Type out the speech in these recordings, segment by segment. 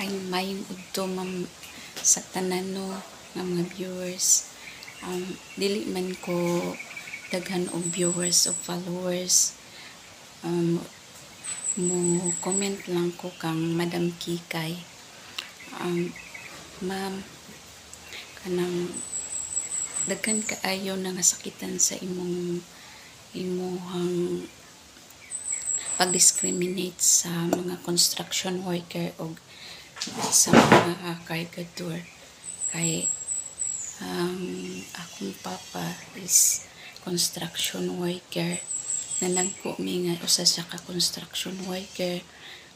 Ay mayong udto ma'am sa tanan no nga mga viewers. Dili man ko daghan og viewers o followers. Mo comment lang ko kang Madam Kikay. Ma'am, kanang daghan kaayo na nasakitan sa imuhang pag-discriminate sa mga construction worker o sa mga cargador. Kay akong papa is construction worker na nagko mi nga usa siya ka construction worker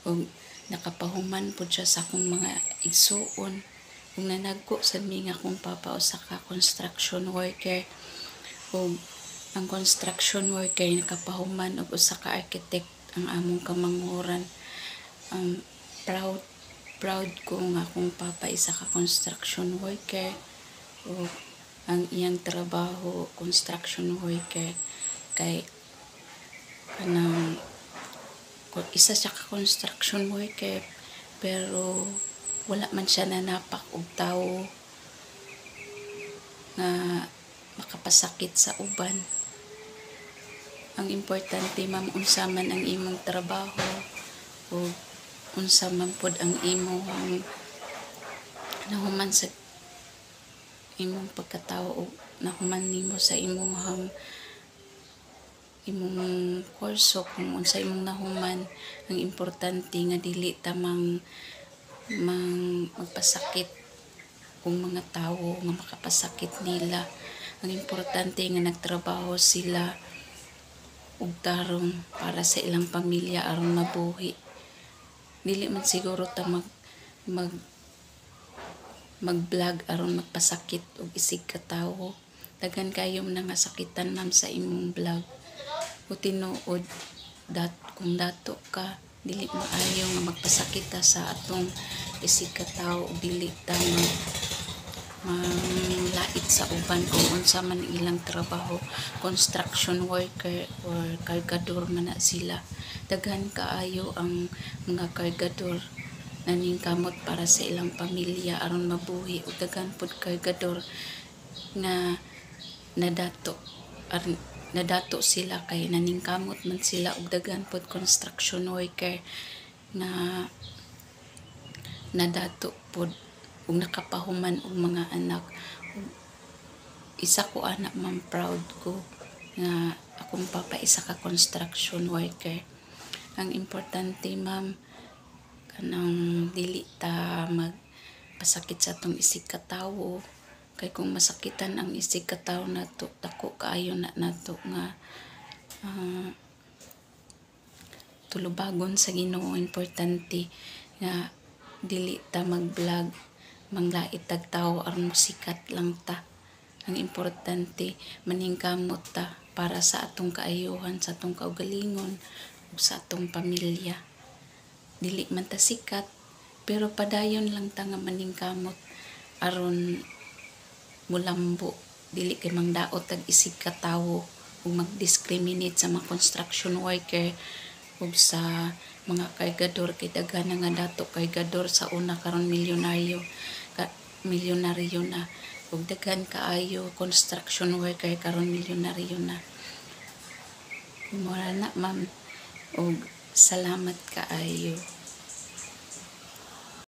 o nakapahuman po siya sa akong mga igsuon kung nanagko sa mi nga akong papa usa ka construction worker o ang construction worker nakapahuman og usa ka architect ang among kamanghuran. Proud ko nga akong papa isa ka construction worker o ang iyang trabaho construction worker kay kanang isa siya ka construction worker pero wala man siya nanapak og tawo nga makapasakit sa uban. Ang importante ma'am unsa man ang imong trabaho o unsa man pod ang imong nahuman sa imong pagkatawo o nahuman nimo sa imong kurso kung unsa imong nahuman. Ang importante nga dili ta magpasakit kung mga tawo nga makapasakit nila. Ang importante nga nagtrabaho sila ug tarong para sa ilang pamilya aron mabuhi. Dili man siguro ta mag-vlog aron magpasakit og isig ka tawo. Daghan kayo na nga sakitan ma'am sa imong vlog. O tinuod kung dato ka dili maayo nga magpasakit ta sa atong isig ka tawo ug dili ta lait sa uban kung unsa man ilang trabaho, construction worker or cargador man na sila. Daghan kaayo ang mga cargador naningkamot para sa ilang pamilya aron mabuhi ug daghan pud cargador nga nadato sila kay naningkamot man sila ug daghan pud construction worker na nadato pud ug nakapahuman og mga anak. Isa ko anak ma'am, proud ko nga akong papa isa ka construction worker. Ang importante ma'am kanang dili ta magpasakit sa atong isig ka tawo kay kung masakitan ang isig ka tawo nato dako kaayo na nato nga tulubagon sa Ginoo. Importante nga dili ta mag-vlog manglait tag tawo aron musikat lang ta. Ang importante maningkamot ta para sa atong kaayuhan, sa atong kaugalingon ug sa atong pamilya. Dili man ta sikat pero padayon lang ta nga maningkamot aron mulambo. Dili kay mangdaot tag isig ka tawo ug mag-discriminate sa mga construction worker ug sa mga cargador kay daghan nga dato cargador sa una karon milyonaryo na ug daghan kaayo construction worker karon milyonaryo na. Mura na ma'am ug salamat kaayo.